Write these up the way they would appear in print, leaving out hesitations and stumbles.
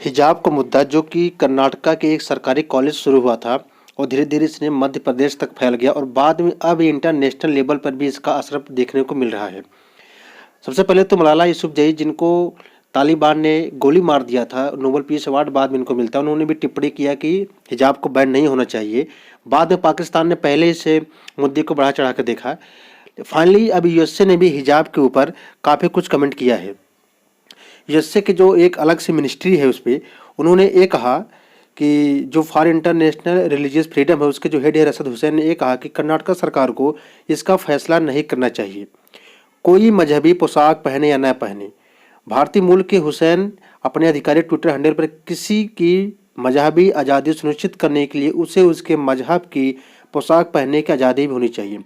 हिजाब का मुद्दा जो कि कर्नाटका के एक सरकारी कॉलेज शुरू हुआ था और धीरे धीरे इसने मध्य प्रदेश तक फैल गया और बाद में अब इंटरनेशनल लेवल पर भी इसका असर देखने को मिल रहा है। सबसे पहले तो मलाला यूसुफजई, जिनको तालिबान ने गोली मार दिया था, नोबेल पीस अवार्ड बाद में इनको मिलता है, उन्होंने भी टिप्पणी किया कि हिजाब को बैन नहीं होना चाहिए। बाद में पाकिस्तान ने पहले से मुद्दे को बढ़ा चढ़ा कर देखा। फाइनली अब यूएसए ने भी हिजाब के ऊपर काफ़ी कुछ कमेंट किया है। यूएसए के जो एक अलग से मिनिस्ट्री है उस पर उन्होंने ये कहा कि जो फॉर इंटरनेशनल रिलीजियस फ्रीडम है उसके जो हेड है रसद हुसैन ने ये कहा कि कर्नाटक सरकार को इसका फैसला नहीं करना चाहिए, कोई मजहबी पोशाक पहने या न पहने। भारतीय मूल के हुसैन अपने आधिकारिक ट्विटर हैंडल पर किसी की मजहबी आज़ादी सुनिश्चित करने के लिए उसे उसके मजहब की पोशाक पहनने की आज़ादी भी होनी चाहिए।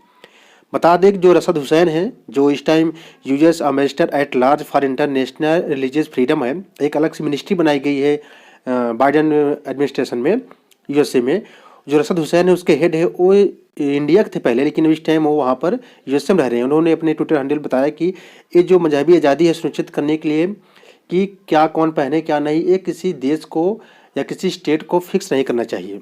बता दें कि जो रसद हुसैन है, जो इस time US ambassador at large for international religious freedom है, एक अलग से मिनिस्ट्री बनाई गई है बाइडन एडमिनिस्ट्रेशन में, यूएसए में। जो रसद हुसैन है उसके हेड है, वो इंडिया के थे पहले, लेकिन इस टाइम वो वहाँ पर यूएसए में रह रहे हैं। उन्होंने अपने ट्विटर हैंडल बताया कि ये जो मजहबी आज़ादी है सुनिश्चित करने के लिए कि क्या कौन पहने क्या नहीं, ये किसी देश को या किसी स्टेट को फिक्स नहीं करना चाहिए।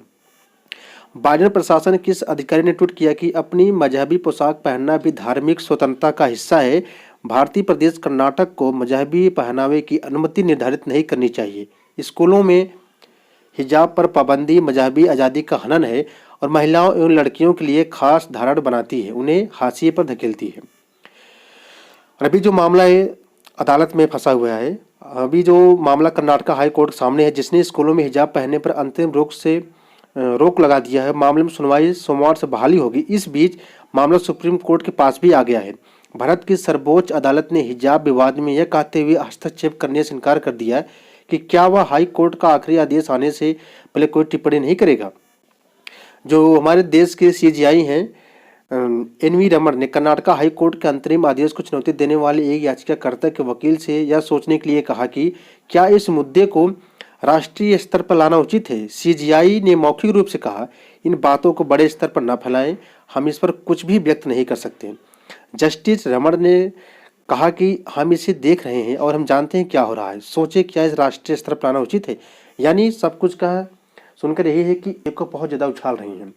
बाइडेन प्रशासन किस अधिकारी ने ट्वीट किया कि अपनी मजहबी पोशाक पहनना भी धार्मिक स्वतंत्रता का हिस्सा है। भारतीय प्रदेश कर्नाटक को मजहबी पहनावे की अनुमति निर्धारित नहीं करनी चाहिए। स्कूलों में हिजाब पर पाबंदी मजहबी आज़ादी का हनन है और महिलाओं एवं लड़कियों के लिए खास धारणा बनाती है, उन्हें हाशिए पर धकेलती है। और अभी जो मामला है अदालत में फंसा हुआ है। अभी जो मामला कर्नाटका हाई कोर्ट के सामने है, जिसने स्कूलों में हिजाब पहनने पर अंतरिम रोक लगा दिया है। मामले में सुनवाई सोमवार से बहाली होगी। इस बीच मामला सुप्रीम कोर्ट के पास भी आ गया है। भारत की सर्वोच्च अदालत ने हिजाब विवाद में यह कहते हुए हस्तक्षेप करने से इनकार कर दिया कि क्या वह हाई कोर्ट का आखिरी आदेश आने से पहले कोई टिप्पणी नहीं करेगा। जो हमारे देश के सीजीआई हैं एनवी रमन ने कर्नाटका हाई कोर्ट के अंतरिम आदेश को चुनौती देने वाले एक याचिकाकर्ता के वकील से यह सोचने के लिए कहा कि क्या इस मुद्दे को राष्ट्रीय स्तर पर लाना उचित है। सीजीआई ने मौखिक रूप से कहा, इन बातों को बड़े स्तर पर न फैलाएं, हम इस पर कुछ भी व्यक्त नहीं कर सकते। जस्टिस रमन ने कहा कि हम इसे देख रहे हैं और हम जानते हैं क्या हो रहा है, सोचे क्या इस राष्ट्रीय स्तर पर लाना उचित है। यानी सब कुछ का सुनकर यही है कि एक को बहुत ज़्यादा उछाल रही हैं।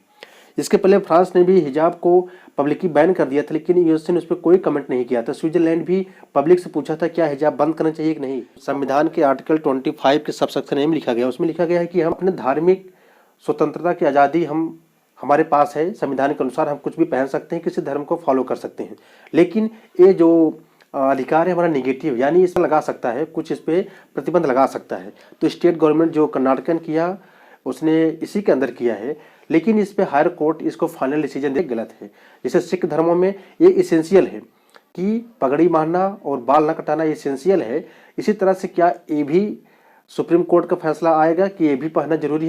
इसके पहले फ्रांस ने भी हिजाब को पब्लिकली बैन कर दिया था, लेकिन यूएसए ने उस पर कोई कमेंट नहीं किया था। स्विट्जरलैंड भी पब्लिक से पूछा था क्या हिजाब बंद करना चाहिए कि नहीं। संविधान के आर्टिकल 25 के सबसेक्शन ए में लिखा गया, उसमें लिखा गया है कि हम अपने धार्मिक स्वतंत्रता की आज़ादी हमारे पास है। संविधान के अनुसार हम कुछ भी पहन सकते हैं, किसी धर्म को फॉलो कर सकते हैं। लेकिन ये जो अधिकार है हमारा निगेटिव, यानी इसमें लगा सकता है, कुछ इस पर प्रतिबंध लगा सकता है। तो स्टेट गवर्नमेंट जो कर्नाटक ने किया उसने इसी के अंदर किया है, लेकिन इस पे हायर कोर्ट इसको फाइनल डिसीजन दे गलत है। जैसे सिख धर्मों में ये इसेंशियल है कि पगड़ी बांधना और बाल न कटाना इसेंशियल है, इसी तरह से क्या ये भी सुप्रीम कोर्ट का फैसला आएगा कि ये भी पहनना जरूरी है।